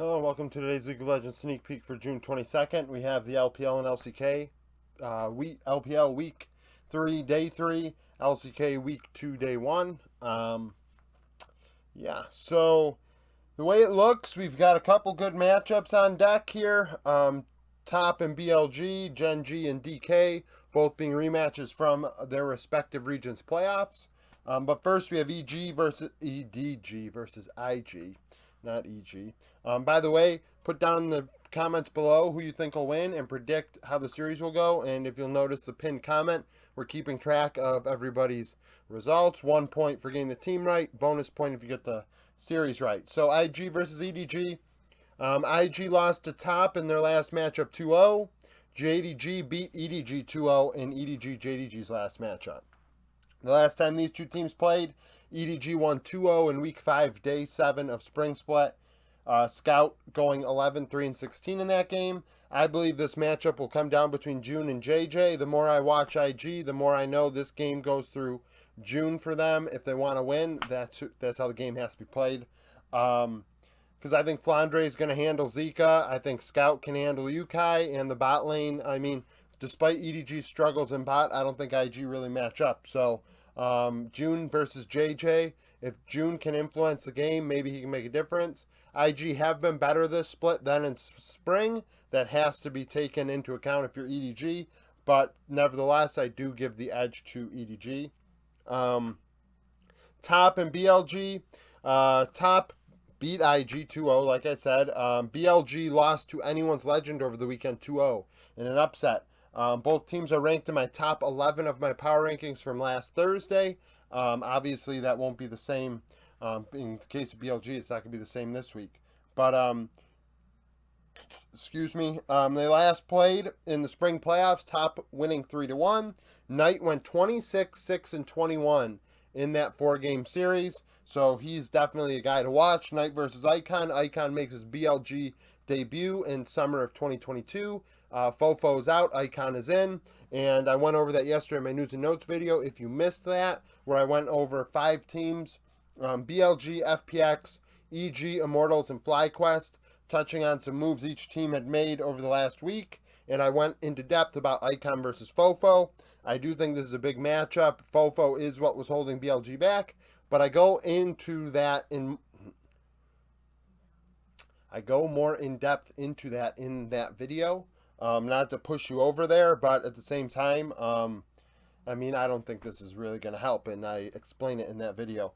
Hello, welcome to today's League of Legends sneak peek for June 22nd. We have the LPL and LCK. LPL week 3, day 3. LCK week 2, day 1. So the way it looks, we've got a couple good matchups on deck here. Top and BLG, Gen G and DK, both being rematches from their respective regions playoffs. But first we have EG versus EDG versus IG, not EG. By the way, put down in the comments below who you think will win and predict how the series will go. And if you'll notice the pinned comment, we're keeping track of everybody's results. 1 point for getting the team right, bonus point if you get the series right. So IG versus EDG. IG lost to Top in their last matchup 2-0. JDG beat EDG 2-0 in EDG JDG's last matchup. The last time these two teams played, EDG won 2-0 in week 5, day 7 of Spring Split. Scout going 11-3 and 16 in that game. I believe this matchup will come down between June and JJ. The more I watch IG, the more I know this game goes through June for them. If they want to win, that's how the game has to be played. Because I think Flandre is going to handle Zika. I think Scout can handle Yukai and the bot lane. I mean, despite EDG's struggles in bot, I don't think IG really match up. So June versus JJ. If June can influence the game, maybe he can make a difference. IG have been better this split than in spring. That has to be taken into account if you're EDG. But nevertheless, I do give the edge to EDG. Top and BLG. Top beat IG 2-0, like I said. BLG lost to Anyone's Legend over the weekend 2-0 in an upset. Both teams are ranked in my top 11 of my power rankings from last Thursday. Obviously, that won't be the same. In the case of BLG, it's not going to be the same this week. But, excuse me, they last played in the spring playoffs, Top winning 3-1. Knight went 26-6 and 21 in that 4-game series. So he's definitely a guy to watch. Knight versus Icon. Icon makes his BLG debut in summer of 2022. Fofo's out, Icon is in, and I went over that yesterday in my news and notes video. If you missed that, where I went over 5 teams, BLG, FPX, EG, Immortals, and FlyQuest, touching on some moves each team had made over the last week, and I went into depth about Icon versus Fofo. I do think this is a big matchup. Fofo is what was holding BLG back, but I go more in depth into that in that video. Not to push you over there, but at the same time, I mean, I don't think this is really going to help, and I explain it in that video.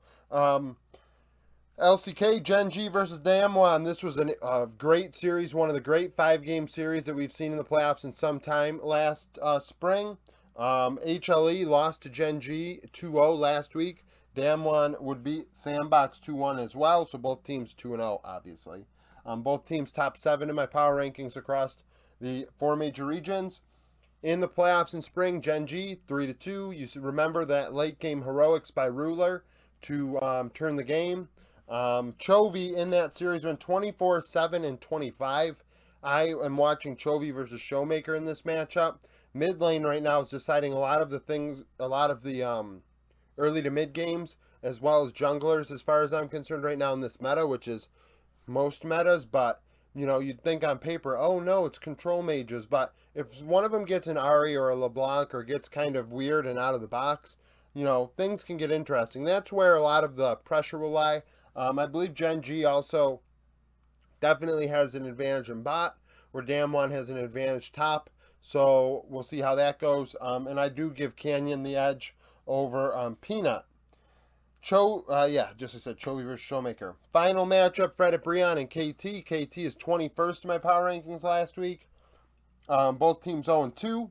LCK, Gen G versus Damwon. This was a great series, one of the great 5-game series that we've seen in the playoffs in some time last spring. HLE lost to Gen G 2-0 last week. Damwon would beat Sandbox 2-1 as well, so both teams 2-0, obviously. Both teams top 7 in my power rankings across the 4 major regions. In the playoffs in spring, Gen G 3-2. You should remember that late game heroics by Ruler to turn the game. Chovy in that series went 24-7 and 25. I am watching Chovy versus Showmaker in this matchup. Mid lane right now is deciding a lot of the early to mid games, as well as junglers as far as I'm concerned right now in this meta, which is most metas. But you know, you'd think on paper, oh no, it's control mages. But if one of them gets an Ari or a LeBlanc or gets kind of weird and out of the box, you know, things can get interesting. That's where a lot of the pressure will lie. I believe Gen G also definitely has an advantage in bot, where Damwon has an advantage top. So we'll see how that goes. And I do give Canyon the edge over Peanut. Just I said, Chovy versus Showmaker. Final matchup, Fred at Breon and KT. KT is 21st in my power rankings last week. Both teams 0-2.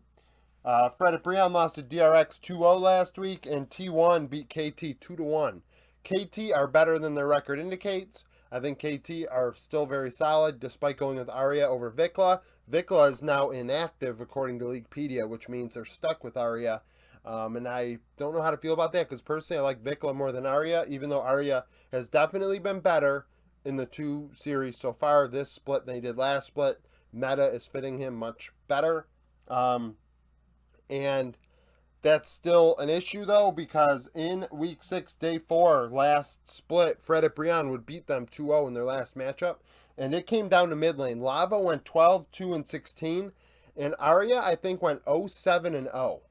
Fred at Breon lost to DRX 2-0 last week, and T1 beat KT 2-1. KT are better than their record indicates. I think KT are still very solid, despite going with Arya over Vikla. Vikla is now inactive, according to Leaguepedia, which means they're stuck with Arya. And I don't know how to feel about that, because personally I like Vikla more than Arya, even though Arya has definitely been better in the 2 series so far this split than he did last split. Meta is fitting him much better. And that's still an issue, though, because in week 6, day 4, last split, Fred at Breon would beat them 2-0 in their last matchup. and it came down to mid lane. Lava went 12, 2, and 16, and Arya, I think, went 0, 7, and 0.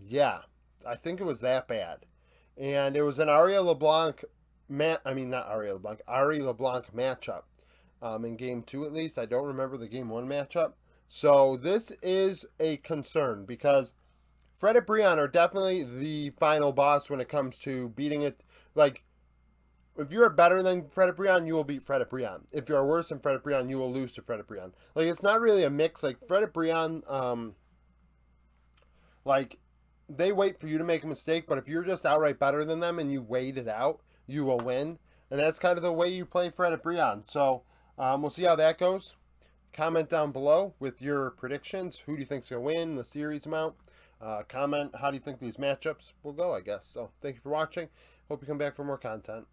Yeah, I think it was that bad. And it was an Arya LeBlanc, I mean, not Arya LeBlanc, Ari LeBlanc matchup in game 2 at least. I don't remember the game 1 matchup. So this is a concern because Fred and Breon are definitely the final boss when it comes to beating it. Like, if you're better than Fred and Breon, you will beat Fred and Breon. If you're worse than Fred and Breon, you will lose to Fred and Breon. Like, it's not really a mix. Like, Fred and Breon, like, they wait for you to make a mistake, but if you're just outright better than them and you wait it out, you will win. And that's kind of the way you play Fred and Breon. So, we'll see how that goes. Comment down below with your predictions. Who do you think's going to win the series amount? Comment how do you think these matchups will go, I guess. So, thank you for watching. Hope you come back for more content.